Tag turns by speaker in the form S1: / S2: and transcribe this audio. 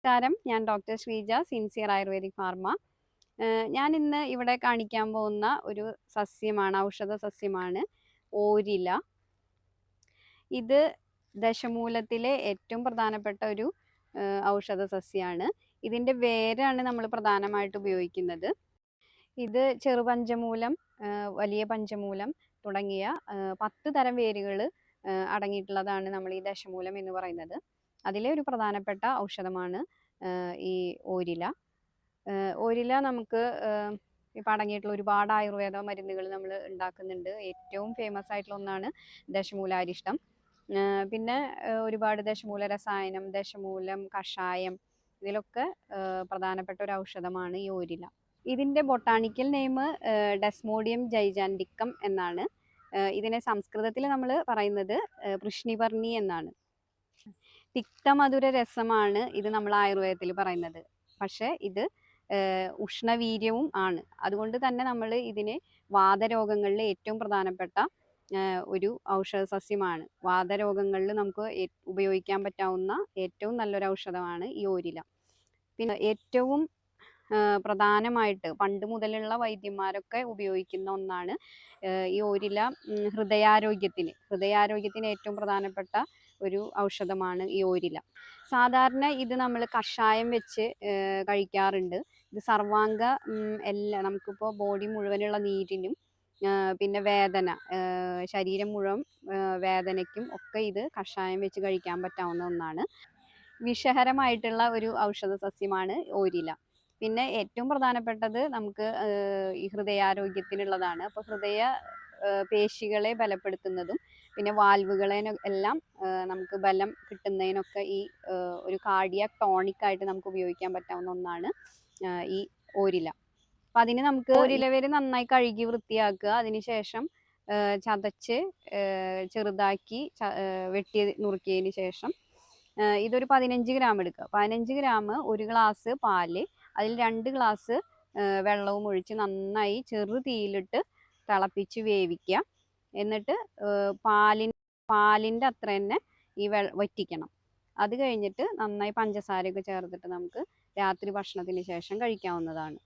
S1: നമസ്കാരം, ഞാൻ doctor Sreeja, sincere ayurvedic pharma. ഞാൻ ഇന്ന് ഇവിടെ കാണിക്കാൻ പോകുന്ന ഒരു സസ്യമാണ്, ഔഷധ സസ്യമാണ് ഓരില. ഇത് ദശമൂലത്തിലെ ഏറ്റവും പ്രധാനപ്പെട്ട ഒരു ഔഷധ സസ്യമാണ്. ഇതിൻ്റെ വേരാണ് നമ്മൾ പ്രധാനമായിട്ട് ഉപയോഗിക്കുന്നത്. ഇത് ചെറുപഞ്ചമൂലം, വലിയ പഞ്ചമൂലം തുടങ്ങിയ 10 തരം വേരുകൾ അടങ്ങിയിട്ടുള്ളതാണ് നമ്മൾ ഈ ദശമൂലം എന്ന് പറയുന്നത്. അതിലെ ഒരു പ്രധാനപ്പെട്ട ഔഷധമാണ് ഈ ഓരില. ഓരില നമുക്ക് ഇപ്പം അടങ്ങിയിട്ടുള്ള ഒരുപാട് ആയുർവേദ മരുന്നുകൾ നമ്മൾ ഉണ്ടാക്കുന്നുണ്ട്. ഏറ്റവും ഫേമസ് ആയിട്ടുള്ള ഒന്നാണ് ദശമൂലാരിഷ്ടം. പിന്നെ ഒരുപാട് ദശമൂല രസായനം, ദശമൂലം കഷായം, ഇതിലൊക്കെ പ്രധാനപ്പെട്ട ഒരു ഔഷധമാണ് ഈ ഓരില. ഇതിൻ്റെ ബൊട്ടാണിക്കൽ നെയിം ഡെസ്മോഡിയം ജൈജാൻഡിക്കം എന്നാണ്. ഇതിനെ സംസ്കൃതത്തിൽ നമ്മൾ പറയുന്നത് വൃഷ്ണിവർണി എന്നാണ്. തിക്തമധുര രസമാണ് ഇത് നമ്മൾ ആയുർവേദത്തിൽ പറയുന്നത്. പക്ഷേ ഇത് ഉഷ്ണവീര്യവും ആണ്. അതുകൊണ്ട് തന്നെ നമ്മൾ ഇതിനെ വാതരോഗങ്ങളിൽ ഏറ്റവും പ്രധാനപ്പെട്ട ഒരു ഔഷധ സസ്യമാണ്. വാതരോഗങ്ങളിൽ നമുക്ക് ഉപയോഗിക്കാൻ പറ്റാവുന്ന ഏറ്റവും നല്ലൊരു ഔഷധമാണ് ഈ ഓരില. പിന്നെ ഏറ്റവും പ്രധാനമായിട്ട് പണ്ട് മുതലുള്ള വൈദ്യന്മാരൊക്കെ ഉപയോഗിക്കുന്ന ഒന്നാണ് ഈ ഓരില. ഹൃദയാരോഗ്യത്തിന് ഏറ്റവും പ്രധാനപ്പെട്ട ഒരു ഔഷധമാണ് ഈ ഓരില. സാധാരണ ഇത് നമ്മൾ കഷായം വെച്ച് കഴിക്കാറുണ്ട്. ഇത് സർവാംഗ എല്ലാം, നമുക്കിപ്പോൾ ബോഡി മുഴുവനുള്ള നീരിനും പിന്നെ വേദന, ശരീരം മുഴുവൻ വേദനയ്ക്കും ഒക്കെ ഇത് കഷായം വെച്ച് കഴിക്കാൻ പറ്റാവുന്ന ഒന്നാണ്. വിഷഹരമായിട്ടുള്ള ഒരു ഔഷധ സസ്യമാണ് ഓരില. പിന്നെ ഏറ്റവും പ്രധാനപ്പെട്ടത് നമുക്ക് ഈ ഹൃദയാരോഗ്യത്തിനുള്ളതാണ്. അപ്പോൾ ഹൃദയ പേശികളെ ബലപ്പെടുത്തുന്നതും പിന്നെ വാൽവുകളെ എല്ലാം നമുക്ക് ബലം കിട്ടുന്നതിനൊക്കെ ഈ ഒരു കാർഡിയാക് ടോണിക് ആയിട്ട് നമുക്ക് ഉപയോഗിക്കാൻ പറ്റാവുന്ന ഒന്നാണ് ഈ ഓരില. അപ്പം അതിന് നമുക്ക് ഓരില വേര് നന്നായി കഴുകി വൃത്തിയാക്കുക. അതിനുശേഷം ചതച്ച് ചെറുതാക്കി വെട്ടി നുറുക്കിയതിന് ശേഷം ഇതൊരു 15 ഗ്രാം എടുക്കുക. 15 ഗ്രാം 1 ഗ്ലാസ് പാല്, അതിൽ 2 ഗ്ലാസ് വെള്ളവും ഒഴിച്ച് നന്നായി ചെറു തീയിലിട്ട് തിളപ്പിച്ച് വേവിക്കുക. എന്നിട്ട് പാലിൻ്റെ അത്ര തന്നെ ഈ വറ്റിക്കണം. അത് കഴിഞ്ഞിട്ട് നന്നായി പഞ്ചസാരയൊക്കെ ചേർത്തിട്ട് നമുക്ക് രാത്രി ഭക്ഷണത്തിന് ശേഷം കഴിക്കാവുന്നതാണ്.